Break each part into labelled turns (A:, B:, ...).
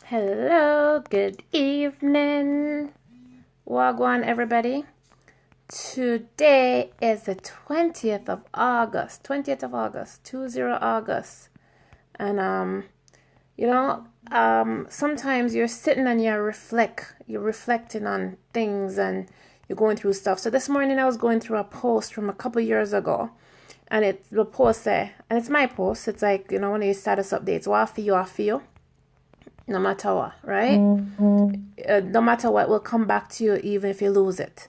A: Hello, good evening. Wagwan, everybody. Today is the 20th of August, 20 August. And, sometimes you're sitting and you're reflecting on things and you're going through stuff. So this morning I was going through a post from a couple years ago. And the post there, and it's my post. It's like, one of these status updates. What I feel. No matter what, right? No matter what will come back to you even if you lose it.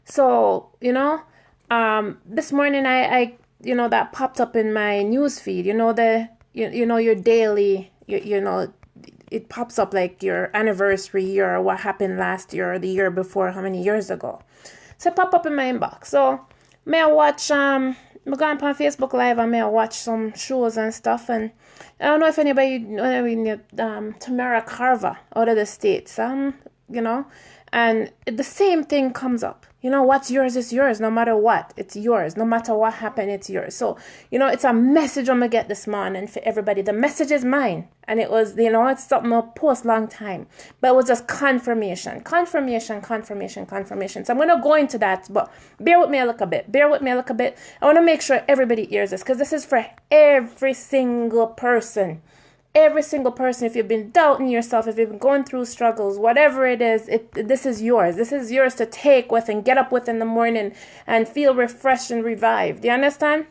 A: So, this morning I that popped up in my news feed. Your daily, it pops up like your anniversary or what happened last year or the year before, how many years ago. So it popped up in my inbox. So may I watch I go on Facebook Live and may I watch some shows and stuff. And I don't know if anybody Tamara Carver out of the States, and the same thing comes up. What's yours is yours, no matter what. It's yours. No matter what happened, it's yours. So, it's a message I'm going to get this morning for everybody. The message is mine. And it was, it's something I'll post long time. But it was just confirmation. So I'm going to go into that, but bear with me a little bit. I want to make sure everybody hears this, because this is for every single person. Every single person. If you've been doubting yourself, if you've been going through struggles, whatever it is, this is yours. This is yours to take with and get up with in the morning and feel refreshed and revived. Do you understand?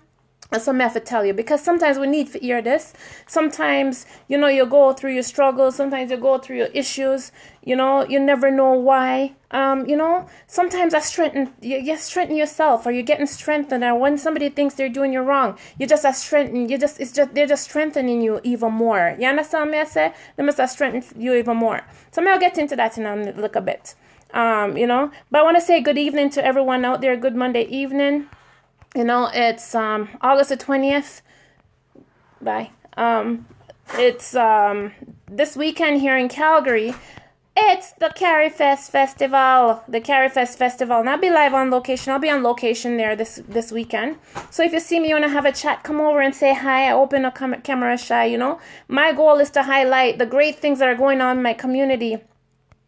A: That's what I have to tell you, because sometimes we need to hear this. Sometimes, you go through your struggles. Sometimes you go through your issues. You never know why. Sometimes you strengthen yourself, or you're getting strengthened. Or when somebody thinks they're doing you wrong, you just are strengthening. They're just strengthening you even more. You understand me? I say they must have strengthened you even more. So I'll get into that in a little bit. But I want to say good evening to everyone out there. Good Monday evening. It's August the 20th. Bye. It's this weekend here in Calgary. It's the Carry Fest Festival. And I'll be live on location. I'll be on location there this weekend. So if you see me, you want to have a chat, come over and say hi. I open a camera shy, My goal is to highlight the great things that are going on in my community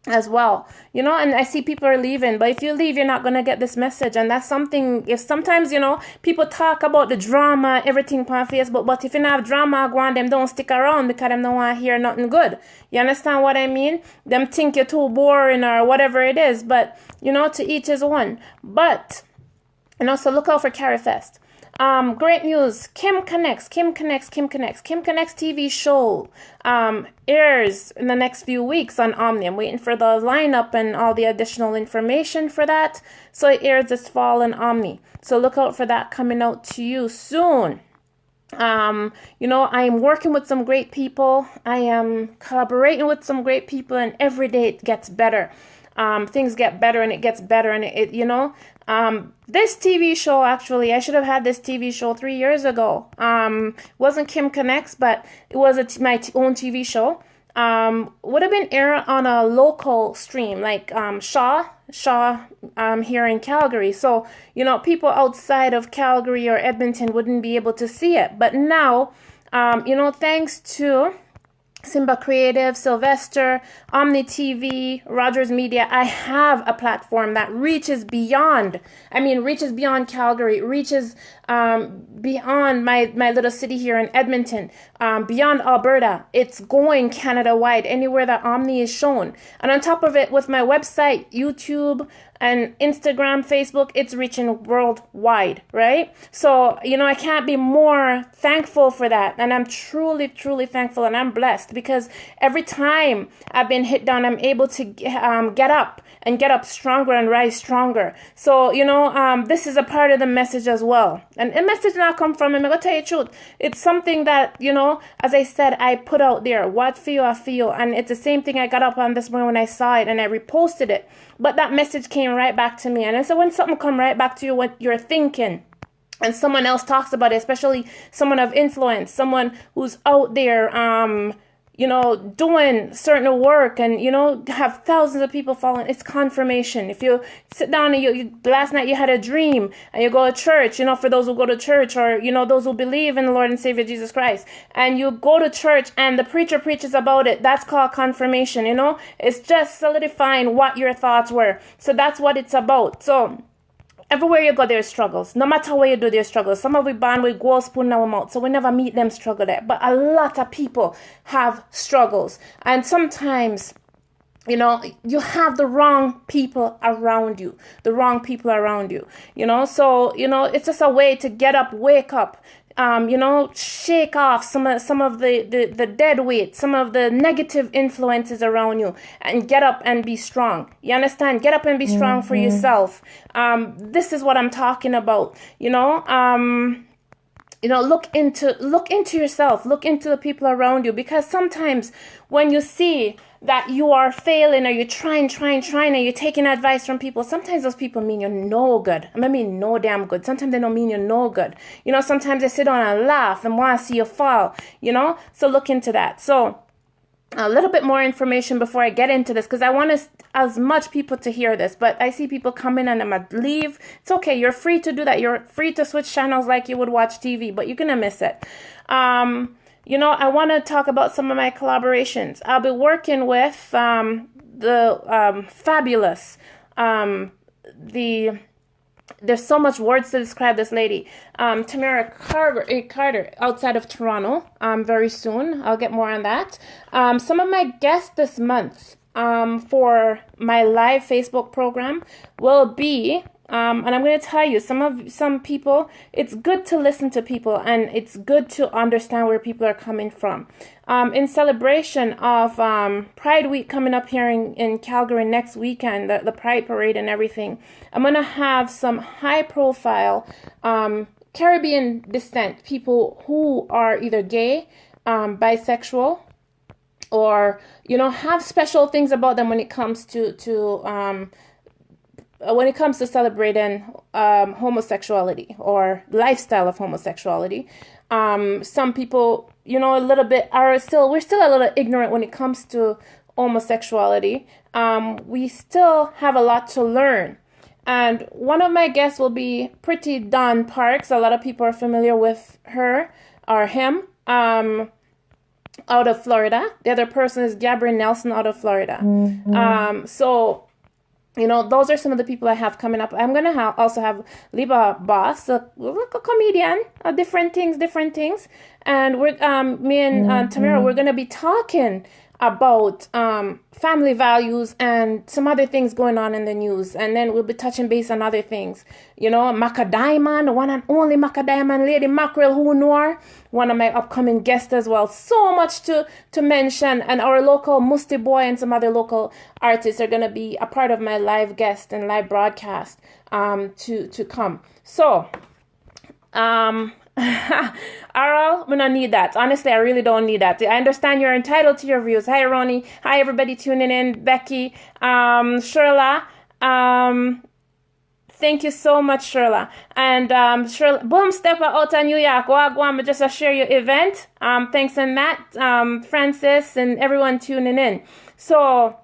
A: as well, and I see people are leaving, but if you leave, you're not going to get this message. And that's something, if sometimes, people talk about the drama, everything on Facebook, but if you don't have drama, go on, them don't stick around because them don't want to hear nothing good. You understand what I mean? Them think you're too boring or whatever it is, but, to each his one. But, so look out for Carry Fest. Great news. Konnects TV show airs in the next few weeks on Omni. I'm waiting for the lineup and all the additional information for that. So it airs this fall on Omni. So look out for that coming out to you soon. I'm working with some great people. I am collaborating with some great people, and every day it gets better. Things get better and it gets better, and this TV show, actually, I should have had this TV show 3 years ago. Wasn't Konnects, but it was my own TV show. Would have been aired on a local stream, like Shaw here in Calgary. So, people outside of Calgary or Edmonton wouldn't be able to see it. But now, thanks to Simba Creative, Sylvester, Omni TV, Rogers Media, I have a platform that reaches beyond Calgary, reaches beyond my little city here in Edmonton, beyond Alberta. It's going Canada-wide, anywhere that Omni is shown. And on top of it, with my website, YouTube, and Instagram, Facebook, it's reaching worldwide, right? So, I can't be more thankful for that. And I'm truly, truly thankful, and I'm blessed, because every time I've been hit down, I'm able to get up stronger and rise stronger. So, this is a part of the message as well. And the message not come from, I'm going to tell you the truth. It's something that, as I said, I put out there. What feel I feel. And it's the same thing I got up on this morning when I saw it and I reposted it. But that message came right back to me. And so when something come right back to you, what you're thinking, and someone else talks about it, especially someone of influence, someone who's out there, doing certain work and, have thousands of people following, it's confirmation. If you sit down and you last night you had a dream and you go to church, for those who go to church or, those who believe in the Lord and Savior Jesus Christ, and you go to church and the preacher preaches about it, that's called confirmation, It's just solidifying what your thoughts were. So that's what it's about. So everywhere you go, there's struggles. No matter what you do, there's struggles. Some of we born with gold spoon in our mouth, so we never meet them struggle there. But a lot of people have struggles. And sometimes, you have the wrong people around you. So, it's just a way to get up, wake up, shake off some of the dead weight, some of the negative influences around you, and get up and be strong. You understand? Get up and be strong for yourself. This is what I'm talking about. Look into yourself, look into the people around you, because sometimes when you see that you are failing or you're trying and you're taking advice from people, sometimes those people mean you're no good. I mean no damn good. Sometimes they don't mean you're no good. Sometimes they sit down and laugh and want to see you fall, so look into that. So a little bit more information before I get into this, because I want as much people to hear this, but I see people come in and I'm going to leave. It's okay. You're free to do that. You're free to switch channels like you would watch TV, but you're going to miss it. I want to talk about some of my collaborations. I'll be working with the fabulous, there's so much words to describe this lady, Tamara Carter, outside of Toronto, very soon. I'll get more on that. Some of my guests this month for my live Facebook program will be, and I'm going to tell you, some people, it's good to listen to people and it's good to understand where people are coming from. In celebration of Pride Week coming up here in Calgary next weekend, the Pride Parade and everything, I'm going to have some high-profile Caribbean descent people who are either gay, bisexual, or, have special things about them when it comes to celebrating homosexuality or lifestyle of homosexuality. Some people, a little bit we're still a little ignorant when it comes to homosexuality. We still have a lot to learn. And one of my guests will be Pretty Dawn Parks. A lot of people are familiar with her or him, out of Florida. The other person is Gabrielle Nelson out of Florida. So, those are some of the people I have coming up. I'm going to also have Liba Boss, a comedian, different things. And me and Tamara, we're going to be talking about family values and some other things going on in the news. And then we'll be touching base on other things. Macadiamond, the one and only Macadiamond, Lady Mackerel Who Noir, one of my upcoming guests as well. So much to mention. And our local Musty Boy and some other local artists are going to be a part of my live guest and live broadcast to come. So, Aral, we don't need that. Honestly, I really don't need that. I understand you're entitled to your views. Hi, Ronnie. Hi, everybody tuning in. Becky, Shirla. Thank you so much, Shirla. And Shirla, boom, step out of New York. Wagwan, just share your event. Thanks, and Matt, Francis, and everyone tuning in. So,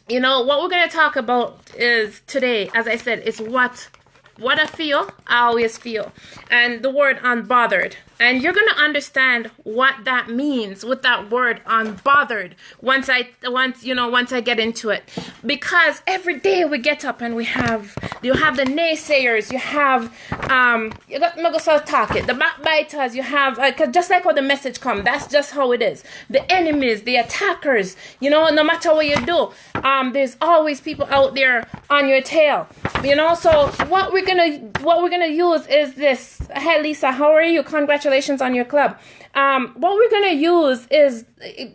A: what we're going to talk about is today, as I said, is what I feel, I always feel. And the word unbothered. And you're going to understand what that means with that word unbothered once I get into it. Because every day we get up and you have the naysayers, you have the backbiters, you have cause just like how the message comes, that's just how it is. The enemies, the attackers, no matter what you do, there's always people out there on your tail. So what we're gonna use is this. Hi Lisa, how are you? Congratulations on your club. What we're gonna use is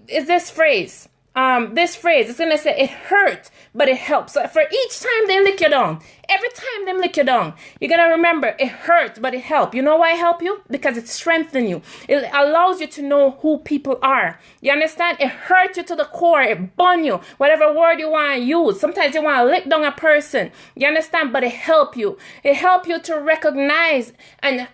A: this phrase. This phrase, it's gonna say it hurt, but it helps. So for each time they lick you down, every time they lick you down, you're gonna remember it hurt, but it helps. You know why it helps you? Because it strengthens you. It allows you to know who people are. You understand? It hurts you to the core. It burns you. Whatever word you want to use. Sometimes you want to lick down a person. You understand? But it helps you. It helps you to recognize and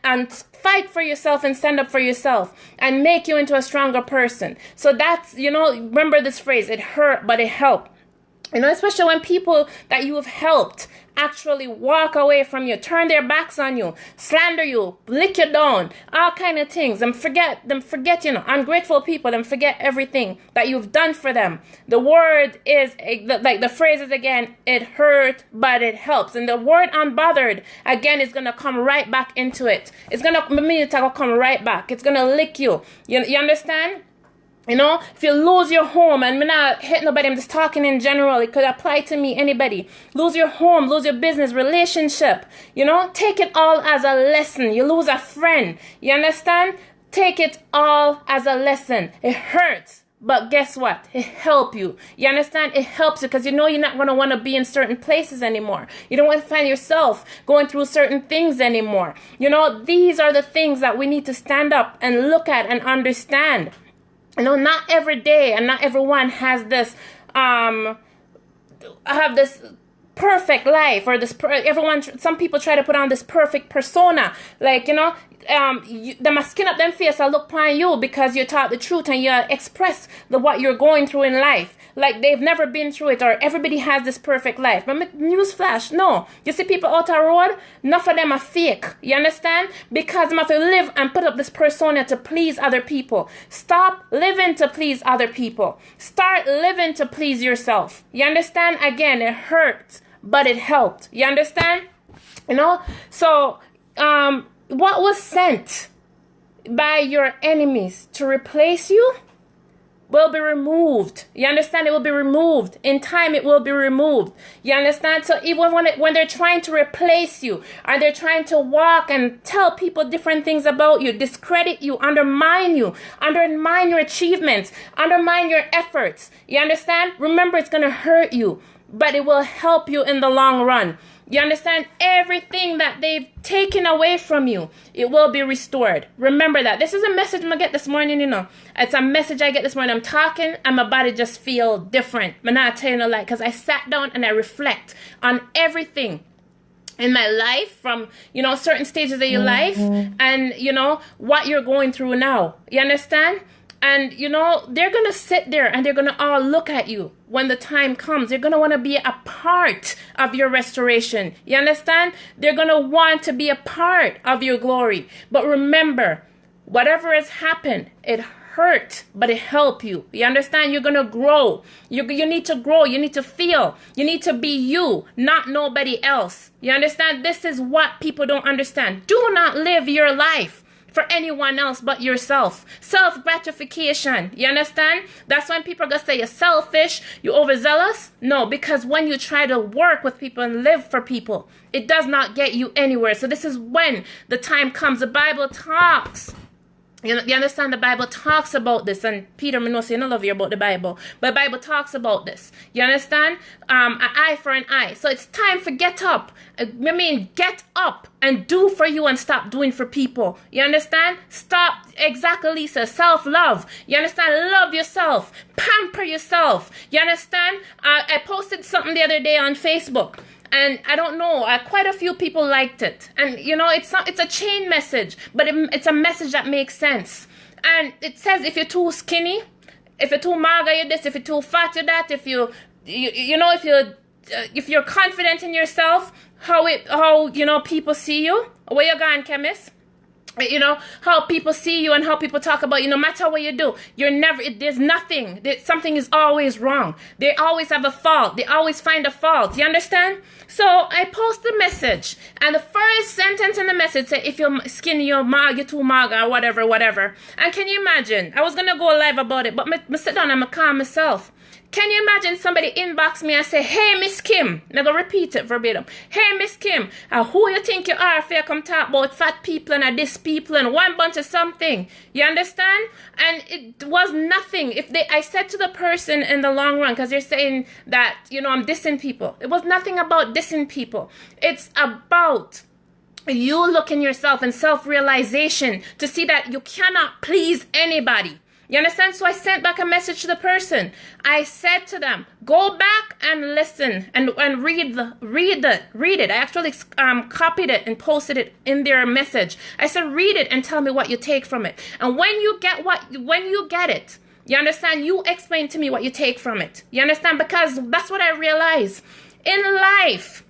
A: fight for yourself and stand up for yourself and make you into a stronger person. So that's, remember this phrase, it hurt, but it helped. Especially when people that you have helped actually walk away from you, turn their backs on you, slander you, lick you down, all kind of things. Them forget, ungrateful people, them forget everything that you've done for them. The word is, like the phrase is again, it hurt, but it helps. And the word unbothered, again, is going to come right back into it. It's going to come right back. It's going to lick you. You understand? If you lose your home, and I'm not hitting nobody, I'm just talking in general. It could apply to me, anybody. Lose your home, lose your business, relationship. Take it all as a lesson. You lose a friend. You understand? Take it all as a lesson. It hurts, but guess what? It helps you. You understand? It helps you because you're not going to want to be in certain places anymore. You don't want to find yourself going through certain things anymore. These are the things that we need to stand up and look at and understand. Not every day and not everyone has this, perfect life or some people try to put on this perfect persona. Like, they must skin up them face and look upon you because you taught the truth and you express what you're going through in life. Like they've never been through it, or everybody has this perfect life. But newsflash, no. You see people out the road, enough of them are fake. You understand? Because they have to live and put up this persona to please other people. Stop living to please other people. Start living to please yourself. You understand? Again, it hurts, but it helped. You understand? So, what was sent by your enemies to replace you will be removed. You understand? It will be removed. In time, it will be removed. You understand? So even when they're trying to replace you, or they're trying to walk and tell people different things about you, discredit you, undermine your achievements, undermine your efforts. You understand? Remember, it's going to hurt you, but it will help you in the long run. You understand? Everything that they've taken away from you, it will be restored. Remember that. This is a message I get this morning, It's a message I get this morning. I'm talking and my body just feel different. I'm not telling a lie because I sat down and I reflect on everything in my life from, certain stages of your life and, what you're going through now. You understand? And, they're going to sit there and they're going to all look at you when the time comes. They're going to want to be a part of your restoration. You understand? They're going to want to be a part of your glory. But remember, whatever has happened, it hurt, but it helped you. You understand? You're going to grow. You need to grow. You need to feel. You need to be you, not nobody else. You understand? This is what people don't understand. Do not live your life for anyone else but yourself. Self-gratification. You understand? That's when people are going to say you're selfish, you're overzealous. No, because when you try to work with people and live for people, it does not get you anywhere. So this is when the time comes. The Bible talks. You understand? The Bible talks about this, and Peter, I know you don't love you about the Bible, but the Bible talks about this. You understand? An eye for an eye. So it's time for get up. Get up and do for you and stop doing for people. You understand? Stop. Exactly, Lisa. Self-love. You understand? Love yourself. Pamper yourself. You understand? I posted something the other day on Facebook. And I don't know, quite a few people liked it. And, it's a chain message, but it's a message that makes sense. And it says if you're too skinny, if you're too mager, you're this, if you're too fat, you're that, if you're confident in yourself, how people see you, where you going, chemist? How people see you and how people talk about you, no matter what you do, something is always wrong. They always have a fault. They always find a fault. You understand? So I post the message, and the first sentence in the message said, if you're skinny, you're too mager, or whatever. And can you imagine? I was going to go live about it, but I sit down and I calm myself. Can you imagine somebody inbox me and say, hey, Miss Kim, I'm going to repeat it verbatim. Hey, Miss Kim, who you think you are if you come talk about fat people and this people and one bunch of something? You understand? And it was nothing. I said to the person in the long run, because they're saying that, I'm dissing people. It was nothing about dissing people. It's about you looking yourself and self-realization to see that you cannot please anybody. You understand? So I sent back a message to the person. I said to them, go back and listen and read it. I actually copied it and posted it in their message. I said, read it and tell me what you take from it. And when you get it, you understand, you explain to me what you take from it. You understand? Because that's what I realize. In a life,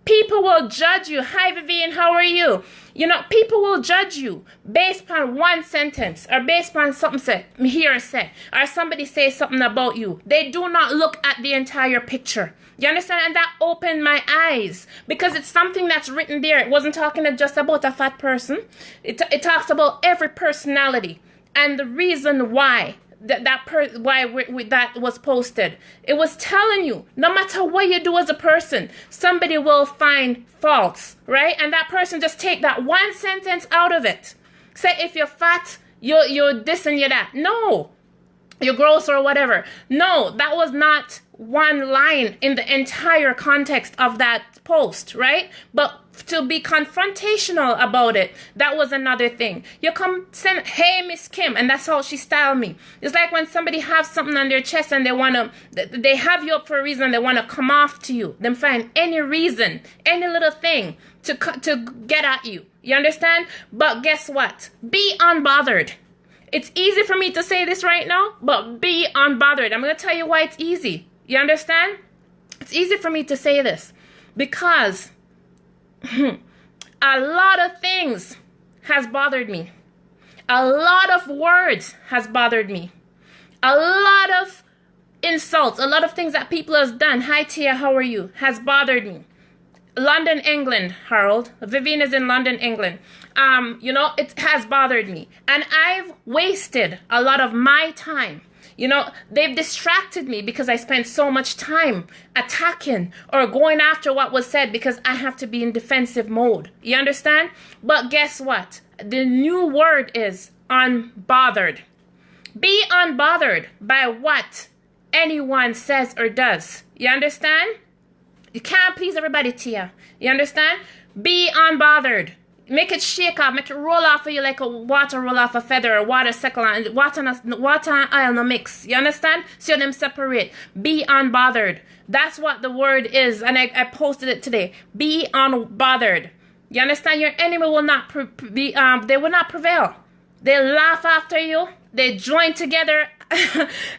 A: people will judge you. Hi, Vivian, how are you? You know, people will judge you based on one sentence or based on something said, or somebody says something about you. They do not look at the entire picture. You understand? And that opened my eyes because it's something that's written there. It wasn't talking just about a fat person. It talks about every personality and the reason why that was posted. It was telling you, no matter what you do as a person, somebody will find faults, right? And that person just take that one sentence out of it. Say, if you're fat, you're this and you're that. No, you're gross or whatever. No, that was not one line in the entire context of that post, right? But to be confrontational about it, that was another thing. You come send, hey, Miss Kim, and that's how she styled me. It's like when somebody has something on their chest and they have you up for a reason and they want to come off to you. Them find any reason, any little thing to get at you. You understand? But guess what? Be unbothered. It's easy for me to say this right now, but be unbothered. I'm going to tell you why it's easy. You understand? It's easy for me to say this because a lot of things has bothered me. A lot of words has bothered me. A lot of insults, a lot of things that people has done. Hi Tia, how are you? Has bothered me. London, England, Harold. Vivian is in London, England. You know, it has bothered me. And I've wasted a lot of my time. You know, they've distracted me because I spent so much time attacking or going after what was said because I have to be in defensive mode. You understand? But guess what? The new word is unbothered. Be unbothered by what anyone says or does. You understand? You can't please everybody, Tia. You understand? Be unbothered. Make it shake off, make it roll off of you like a water roll off a feather or water cycle and water and oil no mix. You understand? So them separate. Be unbothered. That's what the word is, and I posted it today. Be unbothered. You understand? Your enemy will not they will not prevail. They laugh after you. They join together.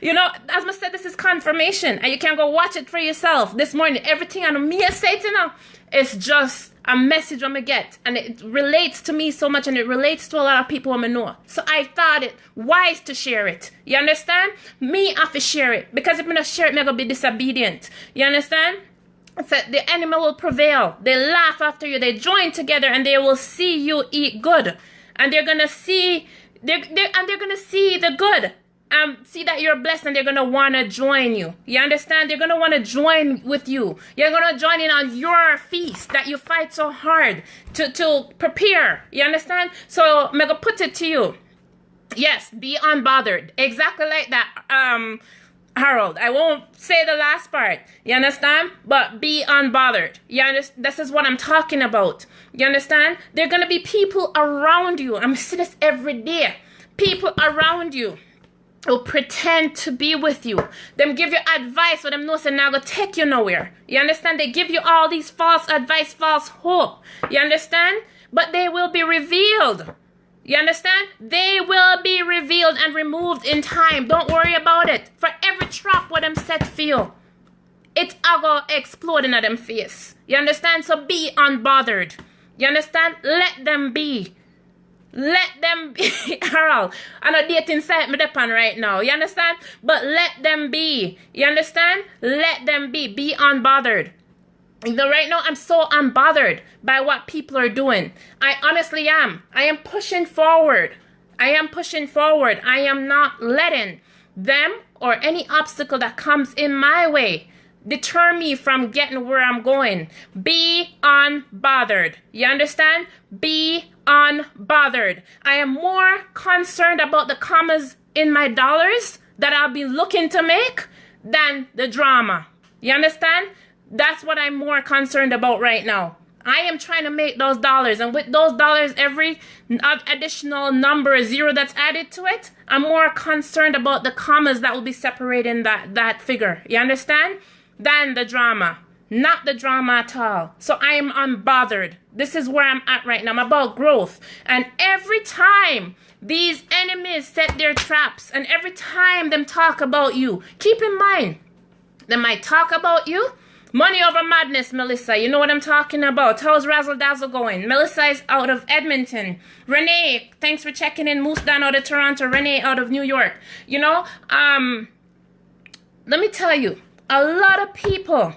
A: You know, as I said, this is confirmation, and you can go watch it for yourself this morning. Everything on me say to now, it's just a message I'm gonna get, and it relates to me so much, and it relates to a lot of people I'm know. So I thought it wise to share it. You understand? Me have to share it because if I don't share it, I'm gonna be disobedient. You understand? So the enemy will prevail. They laugh after you. They join together, and they will see you eat good, and they're gonna see they're gonna see the good. See that you're blessed, and they're going to want to join you. You understand? They're going to want to join with you. You're going to join in on your feast that you fight so hard to prepare. You understand? So I'm going to put it to you. Yes, be unbothered. Exactly like that, Harold. I won't say the last part. You understand? But be unbothered. You understand? This is what I'm talking about. You understand? There are going to be people around you. I'm seeing this every day. People around you will pretend to be with you. Them give you advice, but them know say now go take you nowhere. You understand? They give you all these false advice, false hope. You understand? But they will be revealed. You understand? They will be revealed and removed in time. Don't worry about it. For every trap what them set for you, it's go explode in them face. You understand? So be unbothered. You understand? Let them be. Let them be. Harold, I'm not dating site me depend right now. You understand? But let them be. You understand? Let them be. Be unbothered. You know, right now I'm so unbothered by what people are doing. I honestly am. I am pushing forward. I am pushing forward. I am not letting them or any obstacle that comes in my way deter me from getting where I'm going. Be unbothered. You understand? Be unbothered. I am more concerned about the commas in my dollars that I'll be looking to make than the drama. You understand? That's what I'm more concerned about right now. I am trying to make those dollars. And with those dollars, every additional number, zero that's added to it, I'm more concerned about the commas that will be separating that figure. You understand? Than the drama. Not the drama at all. So I am unbothered. This is where I'm at right now. I'm about growth. And every time these enemies set their traps, and every time them talk about you, keep in mind, they might talk about you. Money over madness, Melissa. You know what I'm talking about. How's Razzle Dazzle going? Melissa is out of Edmonton. Renee, thanks for checking in. Moose Dan out of Toronto. Renee out of New York. You know, let me tell you, a lot of people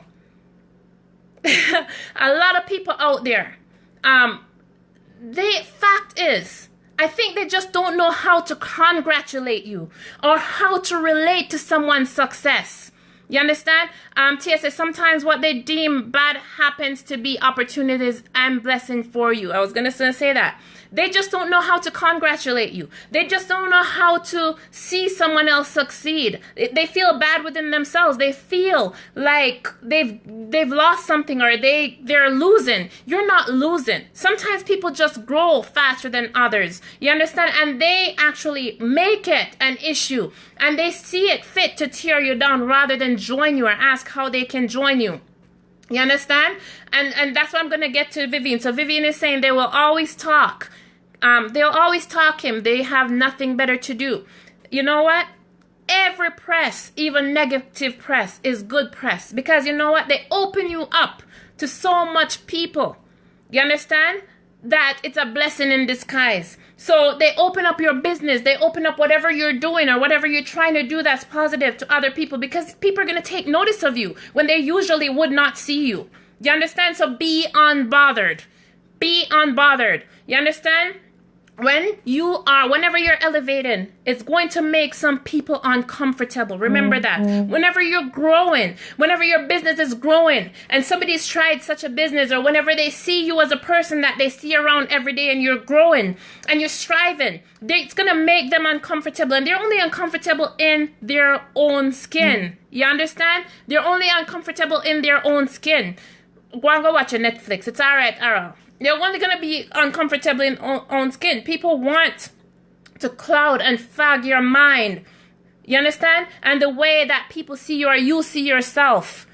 A: out there, fact is, I think they just don't know how to congratulate you or how to relate to someone's success. You understand? TSA, sometimes what they deem bad happens to be opportunities and blessing for you. I was going to say that. They just don't know how to congratulate you. They just don't know how to see someone else succeed. They feel bad within themselves. They feel like they've lost something or they're losing. You're not losing. Sometimes people just grow faster than others. You understand? And they actually make it an issue. And they see it fit to tear you down rather than join you or ask how they can join you. You understand? And that's what I'm going to get to Vivian. So Vivian is saying they will always talk. They'll always talk him. They have nothing better to do. You know what? Every press, even negative press, is good press. Because you know what? They open you up to so much people. You understand? That it's a blessing in disguise. So they open up your business. They open up whatever you're doing or whatever you're trying to do that's positive to other people, because people are going to take notice of you when they usually would not see you. You understand? So be unbothered. Be unbothered. You understand? Whenever you're elevating, it's going to make some people uncomfortable. Remember that. Whenever you're growing, whenever your business is growing and somebody's tried such a business, or whenever they see you as a person that they see around every day and you're growing and you're striving, it's going to make them uncomfortable. And they're only uncomfortable in their own skin. You understand? They're only uncomfortable in their own skin. Go and go watch a Netflix. It's all right, Arrow. They're only going to be uncomfortable in own skin. People want to cloud and fog your mind. You understand? And the way that people see you or you see yourself.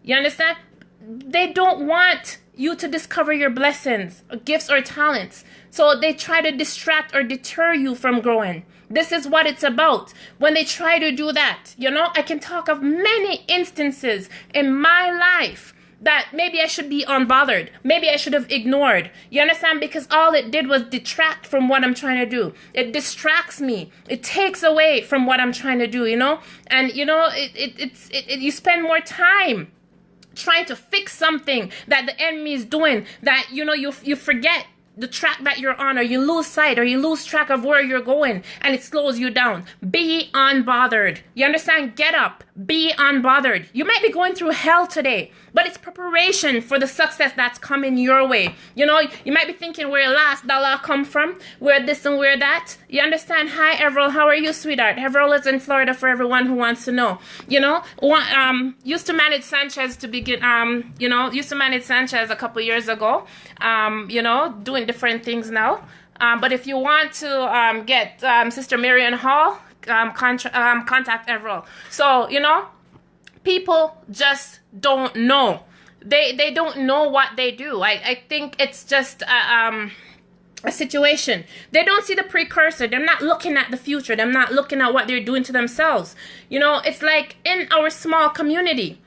A: You understand? They don't want you to discover your blessings, or gifts, or talents. So they try to distract or deter you from growing. This is what it's about. When they try to do that, you know, I can talk of many instances in my life that maybe I should be unbothered. Maybe I should have ignored. You understand? Because all it did was detract from what I'm trying to do. It distracts me. It takes away from what I'm trying to do, you know? And, you know, you spend more time trying to fix something that the enemy is doing, that, you know, you forget the track that you're on, or you lose sight, or you lose track of where you're going, and it slows you down. Be unbothered. You understand? Get up. Be unbothered. You might be going through hell today, but it's preparation for the success that's coming your way. You know, you might be thinking where your last dollar come from, where this and where that. You understand? Hi, Everell. How are you, sweetheart? Everell is in Florida for everyone who wants to know. You know, used to manage Sanchez to begin, used to manage Sanchez a couple years ago, you know, doing different things now. But if you want to get Sister Marian Hall, contact Everell. So, you know, people just don't know. They don't know what they do. I think it's just a situation. They don't see the precursor. They're not looking at the future. They're not looking at what they're doing to themselves. You know, it's like in our small community.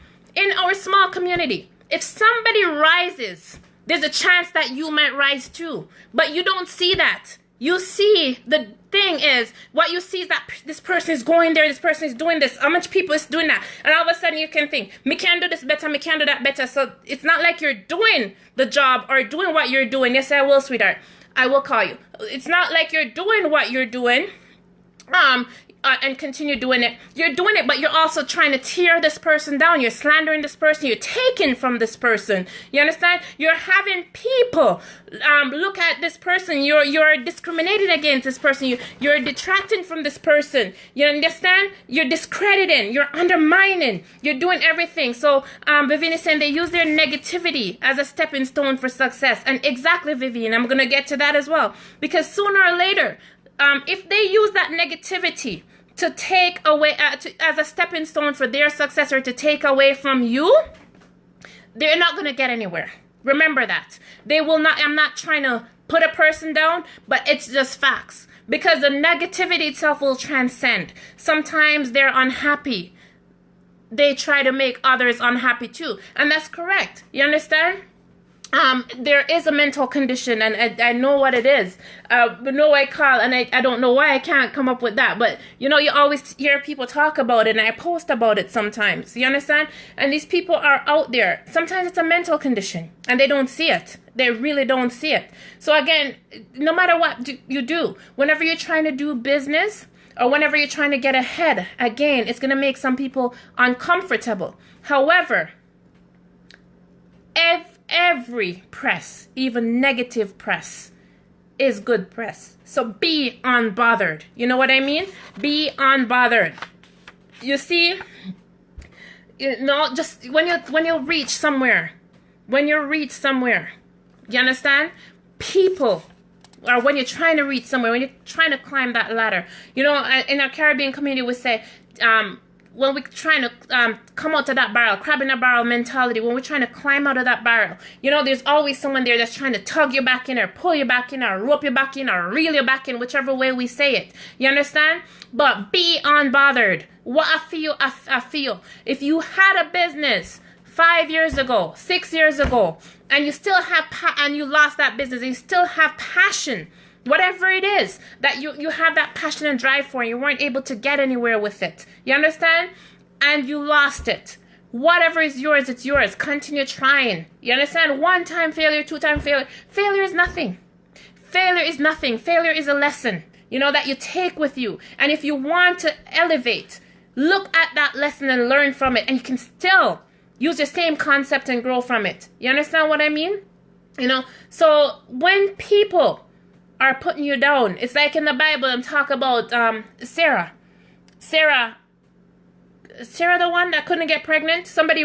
A: If somebody rises, there's a chance that you might rise too. But you don't see that. You see, the thing is, what you see is that this person is going there, this person is doing this, how much people is doing that. And all of a sudden you can think, me can do this better, me can do that better. So it's not like you're doing the job or doing what you're doing. Yes, I will, sweetheart. I will call you. It's not like you're doing what you're doing. and continue doing it. You're doing it, but you're also trying to tear this person down. You're slandering this person. You're taking from this person. You understand? You're having people look at this person. You're discriminating against this person. You're detracting from this person. You understand? You're discrediting. You're undermining. You're doing everything. So Vivian is saying they use their negativity as a stepping stone for success. And exactly, Vivian, I'm going to get to that as well. Because sooner or later, if they use that negativity to take away, as a stepping stone for their success or to take away from you, they're not going to get anywhere. Remember that. They will not, I'm not trying to put a person down, but it's just facts. Because the negativity itself will transcend. Sometimes they're unhappy. They try to make others unhappy too. And that's correct. You understand? There is a mental condition, and I know what it is. But no, I call, and I don't know why I can't come up with that. But, you know, you always hear people talk about it, and I post about it sometimes. You understand? And these people are out there. Sometimes it's a mental condition, and they don't see it. They really don't see it. So again, no matter what you do, whenever you're trying to do business, or whenever you're trying to get ahead, again, it's going to make some people uncomfortable. However, every press, even negative press, is good press. So be unbothered. You know what I mean? Be unbothered. You see, you know, just when you reach somewhere, you understand? People, or when you're trying to reach somewhere, when you're trying to climb that ladder, you know, in our Caribbean community, we say, when we're trying to come out of that barrel, crab in a barrel mentality, when we're trying to climb out of that barrel, you know, there's always someone there that's trying to tug you back in or pull you back in or rope you back in or reel you back in, whichever way we say it. You understand? But be unbothered. What I feel. If you had a business 5 years ago, 6 years ago, and you still have, and you lost that business, and you still have passion, whatever it is that you have that passion and drive for, and you weren't able to get anywhere with it. You understand? And you lost it. Whatever is yours, it's yours. Continue trying. You understand? 1-time failure, 2-time failure. Failure is nothing. Failure is nothing. Failure is a lesson, you know, that you take with you. And if you want to elevate, look at that lesson and learn from it. And you can still use the same concept and grow from it. You understand what I mean? You know, so when people are putting you down, it's like in the Bible, I'm talking about Sarah, the one that couldn't get pregnant. Somebody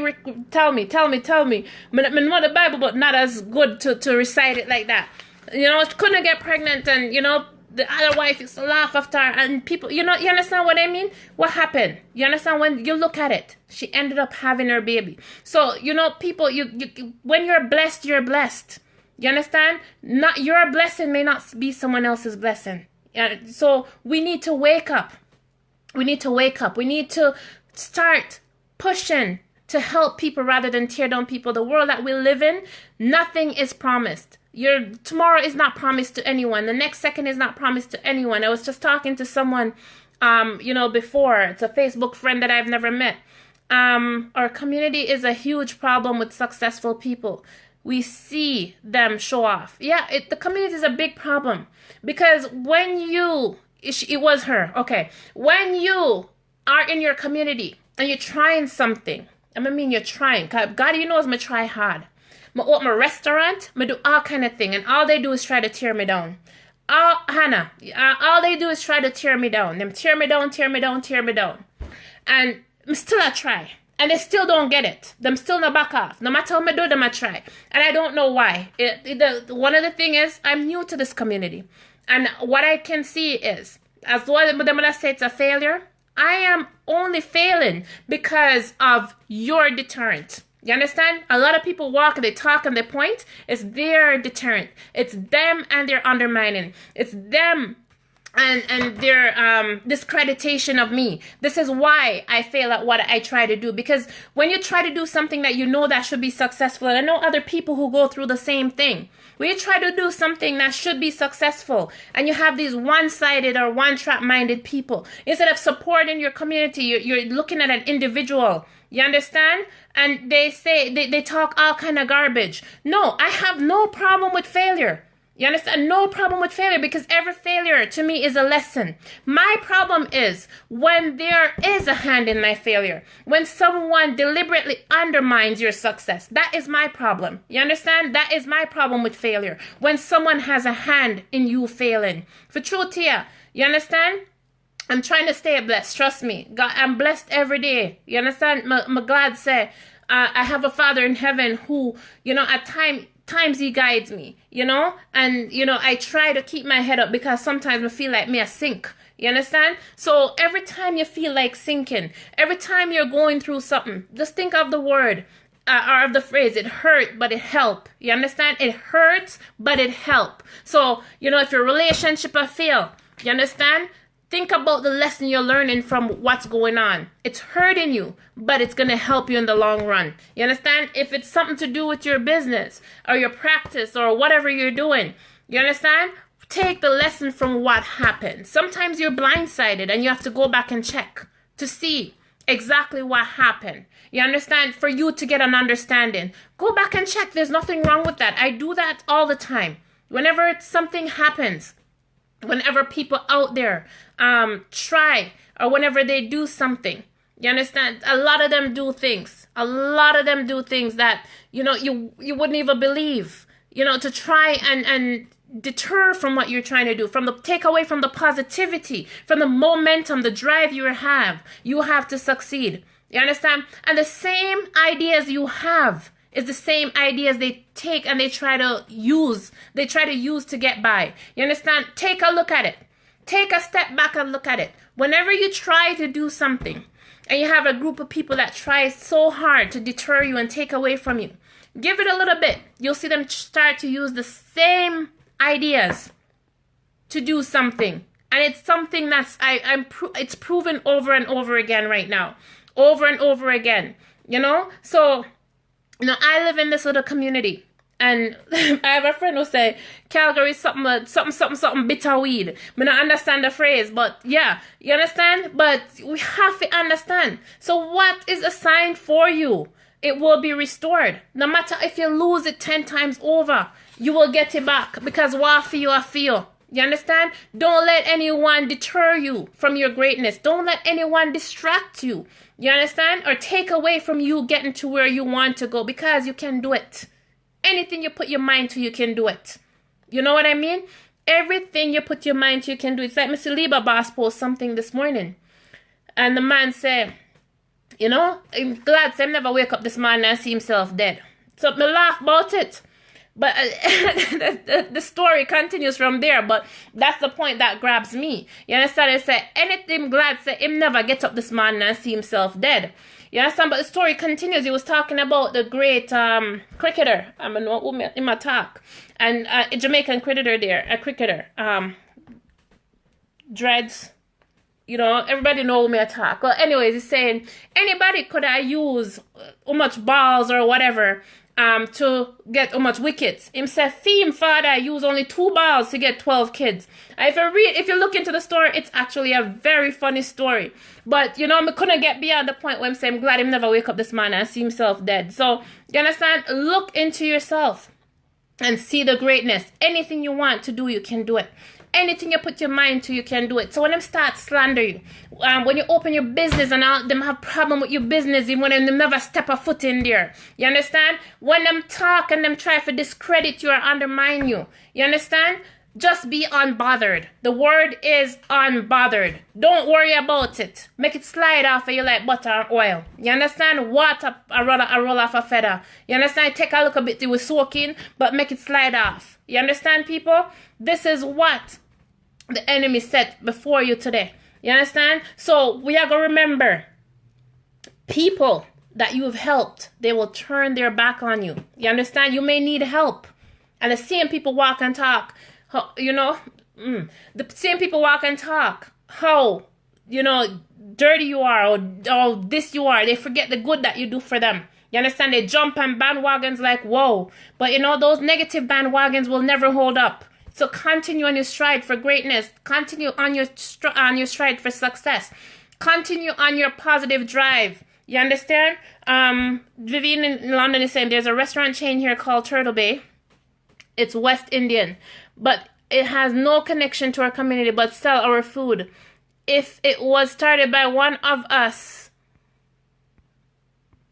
A: tell me. I know the Bible, but not as good to recite it like that. You know, couldn't get pregnant, and you know, the other wife used to laugh after her, and people, you know, you understand what I mean? What happened? You understand? When you look at it, she ended up having her baby. So, you know, people, you when you're blessed, you're blessed. You understand? Not your blessing may not be someone else's blessing. So we need to wake up. We need to start pushing to help people rather than tear down people. The world that we live in, nothing is promised. Your tomorrow is not promised to anyone. The next second is not promised to anyone. I was just talking to someone, you know, before. It's a Facebook friend that I've never met. Our community is a huge problem with successful people. We see them show off. Yeah, the community is a big problem. Because when you, it was her, okay. When you are in your community and you're trying something, you're trying. God, you knows me try hard. I open a restaurant, I do all kind of thing, and all they do is try to tear me down. Hannah, all they do is try to tear me down. Them tear me down. And I'm still a try. And they still don't get it. Them still no back off. No matter how I do them, I try. And I don't know why. One of the thing is, I'm new to this community. And what I can see is, as well as them say it's a failure, I am only failing because of your deterrent. You understand? A lot of people walk and they talk and they point. It's their deterrent. It's them and their undermining. It's them and their discreditation of me. This is why I fail at what I try to do. Because when you try to do something that you know that should be successful, and I know other people who go through the same thing. When you try to do something that should be successful, and you have these one-sided or one-track-minded people, instead of supporting your community, you're looking at an individual. You understand? And they say, they talk all kind of garbage. No, I have no problem with failure. You understand? No problem with failure, because every failure to me is a lesson. My problem is when there is a hand in my failure, when someone deliberately undermines your success. That is my problem. You understand? That is my problem with failure. When someone has a hand in you failing. For truth here, you understand? I'm trying to stay blessed. Trust me. God, I'm blessed every day. You understand? I'm glad say, I have a Father in heaven who, at times he guides me, and I try to keep my head up, because sometimes I feel like me I sink. You understand? So every time you feel like sinking, every time you're going through something, just think of the word or of the phrase, it hurt but it helped. You understand? It hurts but it helped. So if your relationship fail, you understand, think about the lesson you're learning from what's going on. It's hurting you, but it's going to help you in the long run. You understand? If it's something to do with your business or your practice or whatever you're doing, you understand? Take the lesson from what happened. Sometimes you're blindsided and you have to go back and check to see exactly what happened. You understand? For you to get an understanding. Go back and check. There's nothing wrong with that. I do that all the time. Whenever something happens, whenever people out there try, or whenever they do something, you understand, a lot of them do things that you wouldn't even believe, to try and deter from what you're trying to do, take away from the positivity, from the momentum, the drive you have to succeed. You understand? And the same ideas you have is the same ideas they take and they try to use to get by. You understand? Take a look at it. Take a step back and look at it. Whenever you try to do something and you have a group of people that try so hard to deter you and take away from you, give it a little bit. You'll see them start to use the same ideas to do something. And it's something that's it's proven over and over again right now. Over and over again. So I live in this little community, and I have a friend who say Calgary is something bitter weed. I don't understand the phrase, but yeah, you understand? But we have to understand. So what is assigned for you, it will be restored. No matter if you lose it 10 times over, you will get it back, because what for you I feel. You understand? Don't let anyone deter you from your greatness. Don't let anyone distract you. You understand? Or take away from you getting to where you want to go, because you can do it. Anything you put your mind to, you can do it. You know what I mean? Everything you put your mind to, you can do it. It's like Mr. Lieber Boss posted something this morning. And the man said, I'm glad Sam never wake up this morning and see himself dead. So I laugh about it. But the story continues from there. But that's the point that grabs me. You understand? I say, anything glad say him never get up this morning and see himself dead. You understand? But the story continues. He was talking about the great cricketer. I'm in my talk. And a Jamaican cricketer there. A cricketer. Dreads. Everybody know me attack. Well, anyways, he's saying anybody could have used how much balls or whatever to get how much wickets. Him said, Theme father used only 2 balls to get 12 kids. If you look into the story, it's actually a very funny story. But I couldn't get beyond the point where I'm saying I'm glad him never wake up this morning and see himself dead. So you understand? Look into yourself and see the greatness. Anything you want to do, you can do it. Anything you put your mind to, you can do it. So when them start slander you, when you open your business and all them have problem with your business, even when them never step a foot in there, you understand? When them talk and them try to discredit you or undermine you, you understand? Just be unbothered. The word is unbothered. Don't worry about it. Make it slide off of you like butter or oil. You understand? Water a roll off a feather. You understand? Take a little bit with soaking, but make it slide off. You understand, people? This is what the enemy set before you today. You understand? So we are going to remember, people that you have helped, they will turn their back on you. You understand? You may need help. And the same people walk and talk, the same people walk and talk how, dirty you are or this you are. They forget the good that you do for them. You understand? They jump on bandwagons like, whoa. But those negative bandwagons will never hold up. So continue on your stride for greatness. Continue on your stride for success. Continue on your positive drive. You understand? Vivian in London is saying there's a restaurant chain here called Turtle Bay. It's West Indian, but it has no connection to our community, but sell our food. If it was started by one of us,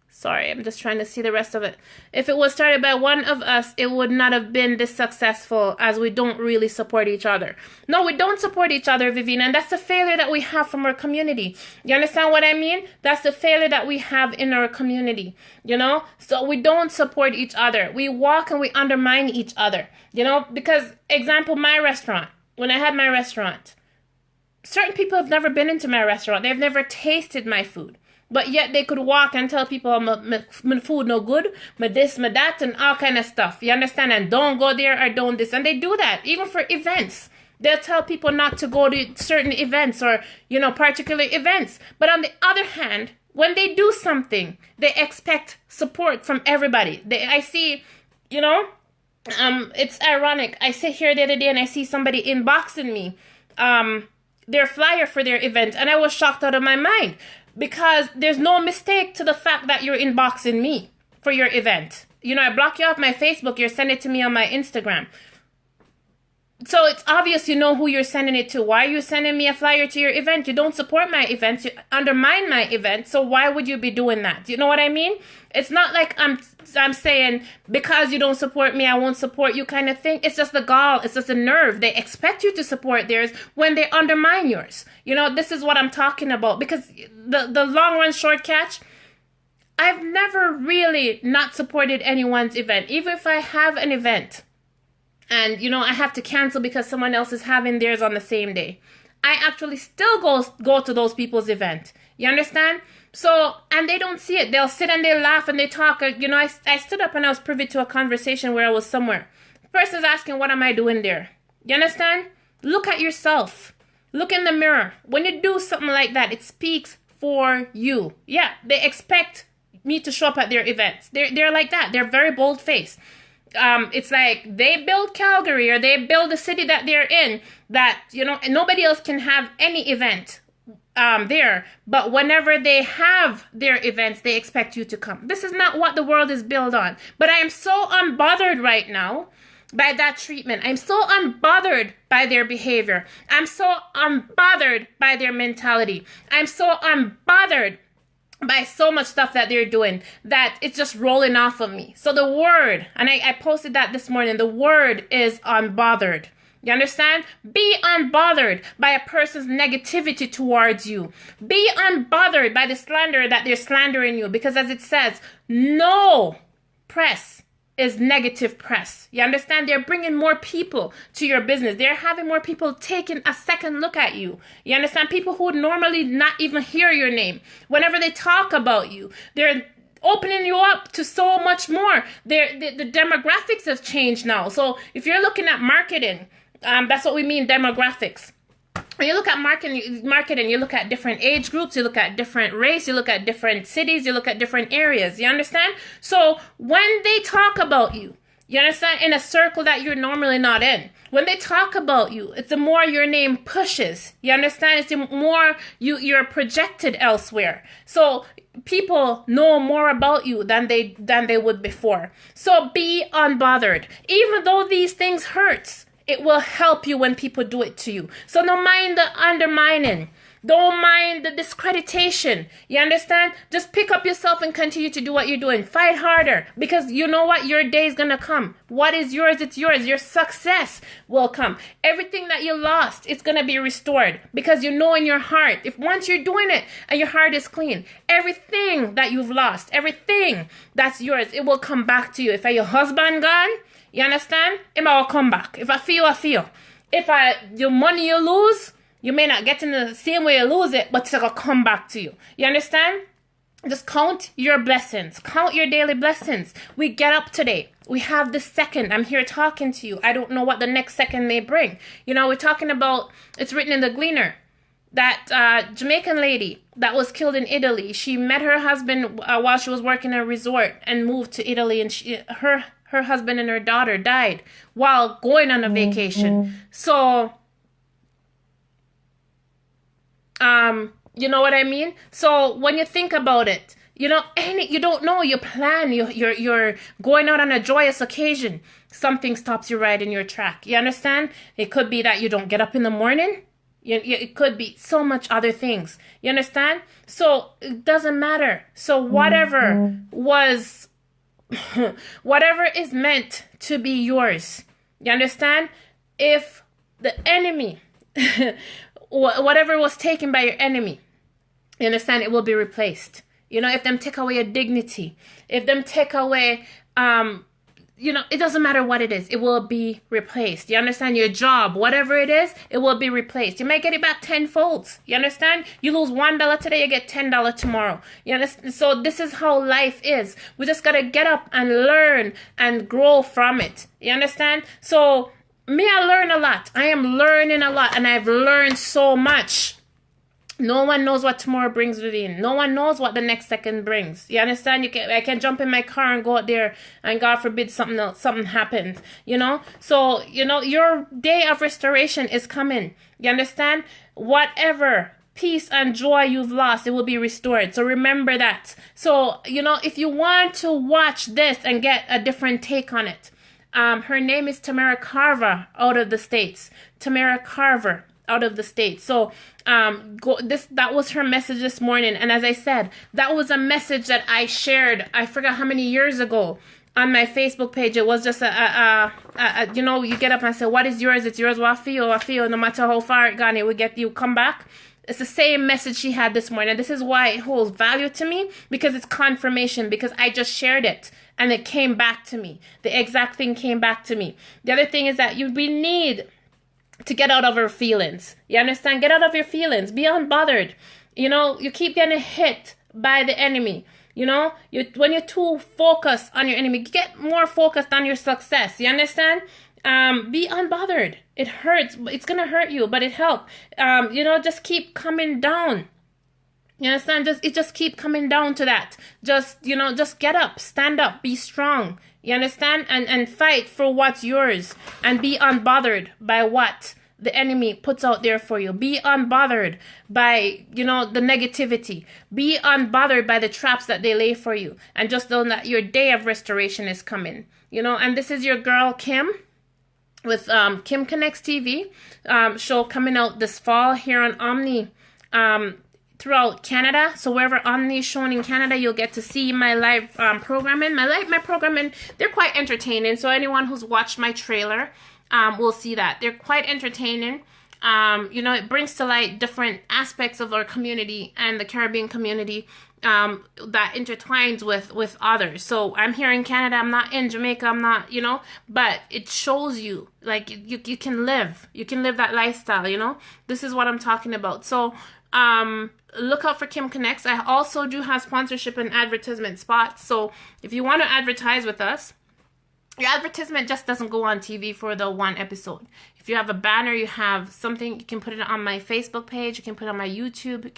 A: sorry, I'm just trying to see the rest of it. If it was started by one of us, it would not have been this successful, as we don't really support each other. No, we don't support each other, Vivian, and that's the failure that we have from our community. You understand what I mean? That's the failure that we have in our community, you know? So we don't support each other. We walk and we undermine each other, you know? Because, example, my restaurant, when I had my restaurant, certain people have never been into my restaurant. They've never tasted my food. But yet they could walk and tell people, my food no good, my this, my that, and all kind of stuff. You understand? And don't go there or don't this. And they do that, even for events. They'll tell people not to go to certain events or, you know, particular events. But on the other hand, when they do something, they expect support from everybody. I see, you know, it's ironic. I sit here the other day and I see somebody inboxing me their flyer for their event. And I was shocked out of my mind. Because there's no mistake to the fact that you're inboxing me for your event. You know, I block you off my Facebook, you're sending it to me on my Instagram. So it's obvious you know who you're sending it to. Why are you sending me a flyer to your event? You don't support my events. You undermine my event. So why would you be doing that? You know what I mean? It's not like I'm saying because you don't support me, I won't support you kind of thing. It's just the gall. It's just the nerve. They expect you to support theirs when they undermine yours. You know, this is what I'm talking about. Because the long run short catch, I've never really not supported anyone's event. Even if I have an event and, you know, I have to cancel because someone else is having theirs on the same day, I actually still go to those people's event. You understand? So, and they don't see it. They'll sit and they laugh and they talk. You know, I stood up and I was privy to a conversation where I was somewhere. The person's asking, what am I doing there? You understand? Look at yourself. Look in the mirror. When you do something like that, it speaks for you. Yeah, they expect me to show up at their events. They're like that. They're very bold-faced. It's like they build Calgary or they build the city that they're in that, you know, nobody else can have any event there. But whenever they have their events, they expect you to come. This is not what the world is built on. But I am so unbothered right now by that treatment. I'm so unbothered by their behavior. I'm so unbothered by their mentality. I'm so unbothered by so much stuff that they're doing that it's just rolling off of me. So the word, and I posted that this morning, the word is unbothered. You understand? Be unbothered by a person's negativity towards you. Be unbothered by the slander that they're slandering you. Because as it says, no press is negative press. You understand? They're bringing more people to your business. They're having more people taking a second look at you. You understand? People who would normally not even hear your name. Whenever they talk about you, they're opening you up to so much more. The demographics have changed now. So if you're looking at marketing, that's what we mean, demographics. When you look at marketing, you look at different age groups, you look at different race, you look at different cities, you look at different areas. You understand? So when they talk about you, you understand, in a circle that you're normally not in, when they talk about you, it's the more your name pushes. You understand? It's the more you're projected elsewhere. So people know more about you than they would before. So be unbothered. Even though these things hurts, it will help you when people do it to you. So don't mind the undermining. Don't mind the discreditation. You understand? Just pick up yourself and continue to do what you're doing. Fight harder. Because you know what? Your day is going to come. What is yours, it's yours. Your success will come. Everything that you lost, it's going to be restored. Because you know in your heart, if once you're doing it and your heart is clean, everything that you've lost, everything that's yours, it will come back to you. If your husband gone, you understand? It will come back. If I feel. If your money you lose, you may not get in the same way you lose it, but it's going to come back to you. You understand? Just count your blessings. Count your daily blessings. We get up today. We have this second. I'm here talking to you. I don't know what the next second may bring. You know, we're talking about, it's written in the Gleaner, that Jamaican lady that was killed in Italy. She met her husband while she was working at a resort and moved to Italy, and her husband and her daughter died while going on a vacation. So, you know what I mean? So when you think about it, you don't know, you plan, you're going out on a joyous occasion. Something stops you right in your track. You understand? It could be that you don't get up in the morning. It could be so much other things. You understand? So it doesn't matter. So whatever is meant to be yours. You understand? If the enemy, whatever was taken by your enemy, you understand, it will be replaced. If them take away your dignity, if them take away, it doesn't matter what it is, it will be replaced. You understand? Your job, whatever it is, it will be replaced. You might get it back tenfold. You understand? You lose $1 today, you get $10 tomorrow. You understand? So this is how life is. We just got to get up and learn and grow from it. You understand? So I learn a lot. I am learning a lot, and I've learned so much. No one knows what tomorrow brings within. No one knows what the next second brings. You understand? I can jump in my car and go out there, and God forbid something happens. So your day of restoration is coming. You understand? Whatever peace and joy you've lost, it will be restored. So remember that. So if you want to watch this and get a different take on it, her name is Tamara Carver out of the States. Tamara Carver out of the States. So that was her message this morning. And as I said, that was a message that I shared, I forgot how many years ago, on my Facebook page. It was just you get up and say, what is yours? It's yours. What I feel, no matter how far it gone, it will get you come back. It's the same message she had this morning. This is why it holds value to me, because it's confirmation, because I just shared it and it came back to me. The exact thing came back to me. The other thing is that we need to get out of our feelings. You understand? Get out of your feelings. Be unbothered. You keep getting hit by the enemy. When you're too focused on your enemy, get more focused on your success. You understand? Be unbothered. It hurts. It's gonna hurt you, but it helps. Just keep coming down. You understand? Just keep coming down to that. Just get up, stand up, be strong. You understand? And fight for what's yours, and be unbothered by what the enemy puts out there for you. Be unbothered by, the negativity. Be unbothered by the traps that they lay for you. And just know that your day of restoration is coming. And this is your girl, Kim, with Kim Konnects TV show coming out this fall here on Omni throughout Canada. So wherever Omni is shown in Canada, you'll get to see my live programming. My programming, they're quite entertaining. So anyone who's watched my trailer will see that. They're quite entertaining. It brings to light different aspects of our community and the Caribbean community that intertwines with others. So I'm here in Canada, I'm not in Jamaica, I'm not, but it shows you, like, you can live that lifestyle, This is what I'm talking about. So look out for Kim Konnects. I also do have sponsorship and advertisement spots. So if you want to advertise with us, your advertisement just doesn't go on TV for the one episode. If you have a banner, you have something, you can put it on my Facebook page, you can put it on my YouTube, you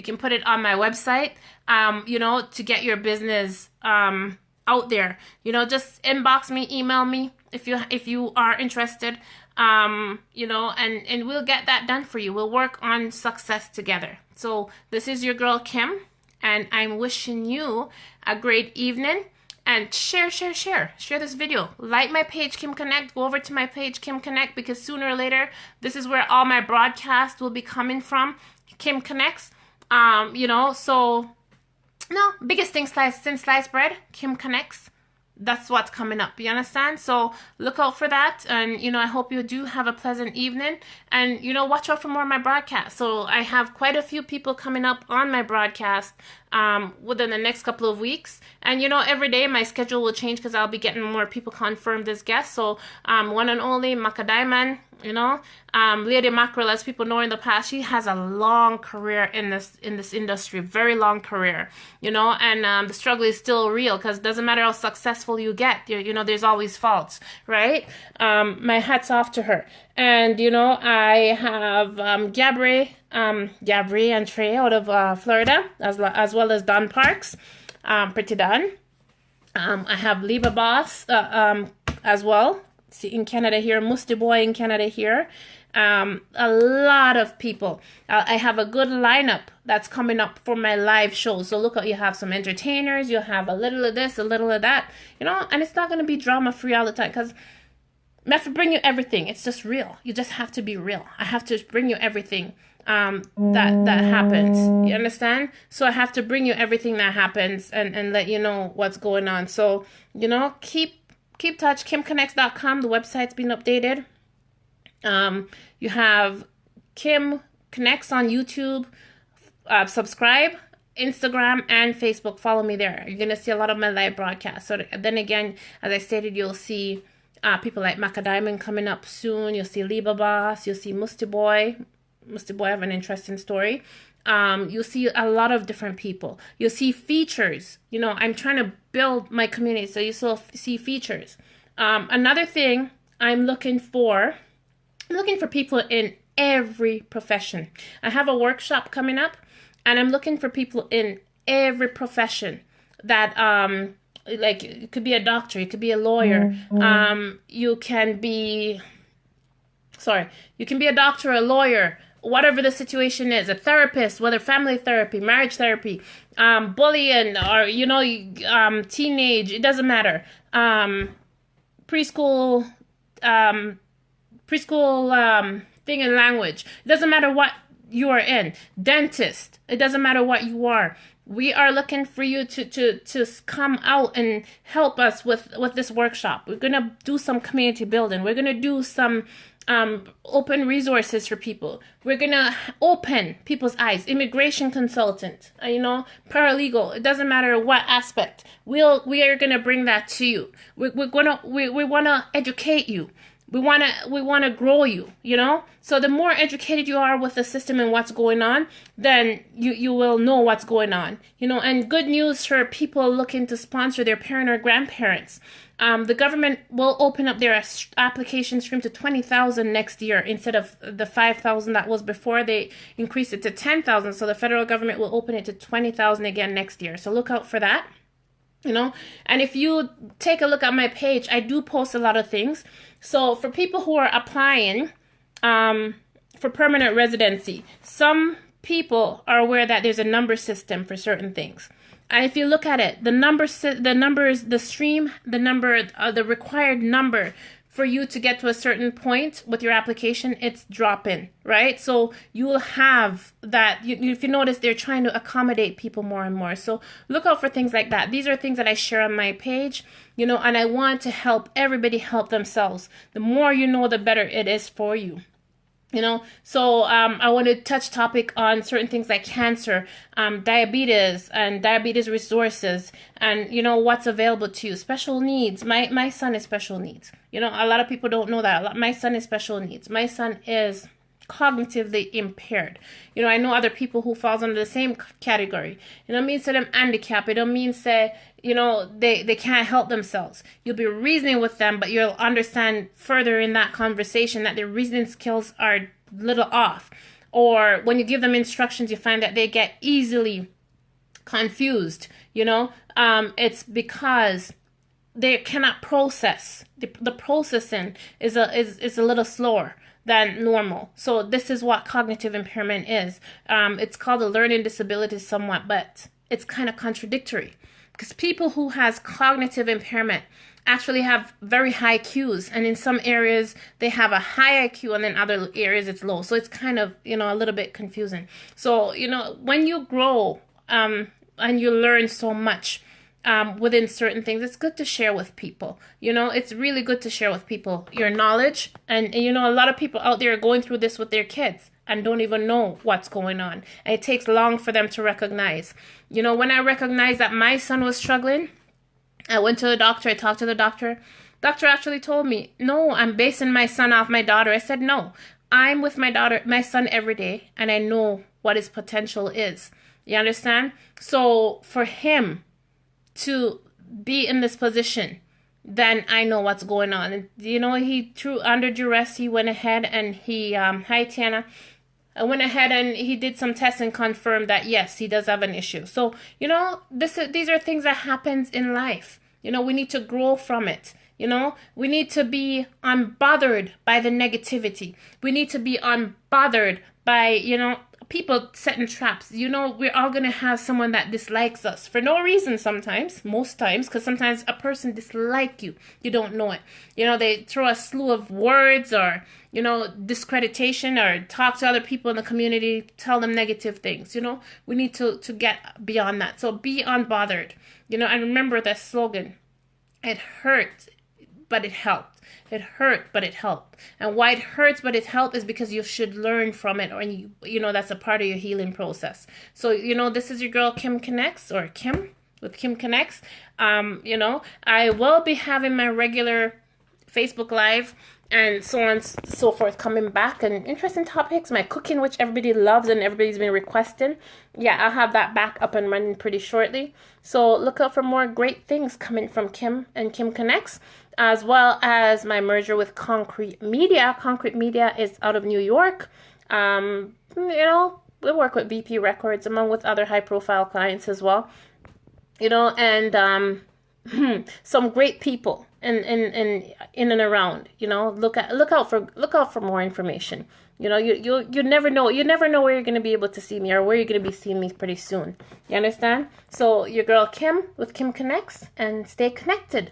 A: can put it on my website, to get your business out there. Just inbox me, email me if you are interested, and we'll get that done for you. We'll work on success together. So this is your girl, Kim, and I'm wishing you a great evening. And share this video. Like my page, Kim Konnects. Go over to my page, Kim Konnects, because sooner or later, this is where all my broadcasts will be coming from. Kim Konnects. So, biggest thing since sliced bread, Kim Konnects. That's what's coming up. You understand? So look out for that. And, I hope you do have a pleasant evening. And, watch out for more of my broadcasts. So I have quite a few people coming up on my broadcast within the next couple of weeks. And, every day my schedule will change because I'll be getting more people confirmed as guests. So one and only Maka Diamond, Lady Mackerel, as people know in the past, she has a long career in this industry, very long career, and the struggle is still real because it doesn't matter how successful you get, there's always faults, right? My hat's off to her. And, I have Gabri and Trey out of Florida, as well as Don Parks, Pretty Don. I have Liba Boss as well. In Canada here, Musty Boy in Canada here, A lot of people. I have a good lineup that's coming up for my live shows. So look, you have some entertainers, you have a little of this, a little of that, and it's not going to be drama free all the time, because I have to bring you everything. It's just real. You just have to be real. I have to bring you everything that happens. You understand? So I have to bring you everything that happens and let you know what's going on. So, keep touch. KimKonnects.com. The website's been updated. You have Kim Konnects on YouTube. Subscribe, Instagram, and Facebook. Follow me there. You're going to see a lot of my live broadcasts. So then again, as I stated, you'll see people like Maca Diamond coming up soon. You'll see Liba Boss. You'll see Musty Boy. Musty Boy have an interesting story. You'll see a lot of different people. You'll see features. I'm trying to build my community, so you still see features. Another thing I'm looking for people in every profession. I have a workshop coming up, and I'm looking for people in every profession that like, you could be a doctor, you could be a lawyer, you can be a doctor, a lawyer, whatever the situation is, a therapist, whether family therapy, marriage therapy, bullying, or teenage, it doesn't matter, preschool thing in language, it doesn't matter what you are in, dentist, it doesn't matter what you are. We are looking for you to come out and help us with this workshop. We're going to do some community building. We're going to do some open resources for people. We're going to open people's eyes. Immigration consultant, paralegal. It doesn't matter what aspect. We are going to bring that to you. We want to educate you. We want to grow you, So the more educated you are with the system and what's going on, then you will know what's going on, and good news for people looking to sponsor their parent or grandparents. The government will open up their application stream to 20,000 next year instead of the 5,000 that was before. They increased it to 10,000. So the federal government will open it to 20,000 again next year. So look out for that. And if you take a look at my page, I do post a lot of things. So for people who are applying for permanent residency, some people are aware that there's a number system for certain things. And if you look at it, the required number for you to get to a certain point with your application, it's dropping, right? So you will have that. If you notice, they're trying to accommodate people more and more. So look out for things like that. These are things that I share on my page, and I want to help everybody help themselves. The more you know, the better it is for you. So I want to touch topic on certain things like cancer, diabetes, and diabetes resources, and what's available to you. Special needs. My son is special needs. A lot of people don't know that. My son is special needs. My son is cognitively impaired. I know other people who falls under the same category. It don't mean say them handicapped. It don't mean say they can't help themselves. You'll be reasoning with them, but you'll understand further in that conversation that their reasoning skills are a little off. Or when you give them instructions, you find that they get easily confused. It's because they cannot process. The processing is a little slower than normal. So this is what cognitive impairment is. It's called a learning disability somewhat, but it's kind of contradictory, because people who has cognitive impairment actually have very high IQs, and in some areas they have a high IQ, and in other areas it's low. So it's kind of a little bit confusing. So when you grow and you learn so much within certain things, it's good to share with people. It's really good to share with people your knowledge. And a lot of people out there are going through this with their kids and don't even know what's going on. And it takes long for them to recognize. When I recognized that my son was struggling, I went to the doctor. I talked to the doctor. Doctor actually told me, no, I'm basing my son off my daughter. I said, no, I'm with my son every day, and I know what his potential is. You understand? So for him to be in this position, then I know what's going on. And he threw under duress. He went ahead and he hi Tiana. I went ahead and he did some tests and confirmed that yes, he does have an issue. So these are things that happens in life. We need to grow from it. You know, we need to be unbothered by the negativity. We need to be unbothered by, you know, people setting traps. You know, we're all going to have someone that dislikes us for no reason sometimes, most times, because sometimes a person dislike you. You don't know it. You know, they throw a slew of words or, you know, discreditation or talk to other people in the community, tell them negative things. You know, we need to get beyond that. So be unbothered. You know, and remember that slogan. It hurt, but it helped. It hurt, but it helped. And why it hurts, but it helped is because you should learn from it, or you know, that's a part of your healing process. So, you know, this is your girl Kim Konnects, or Kim with Kim Konnects. You know, I will be having my regular Facebook Live and so on and so forth coming back, and interesting topics, my cooking, which everybody loves and everybody's been requesting. Yeah, I'll have that back up and running pretty shortly. So look out for more great things coming from Kim and Kim Konnects, as well as my merger with Concrete Media. Concrete Media is out of New York. You know, we work with VP Records, among with other high profile clients as well. You know, and some great people in and around. You know, look out for more information. You know, you never know. You never know where you're going to be able to see me, or where you're going to be seeing me pretty soon. You understand? So your girl Kim with Kim Konnects, and stay connected.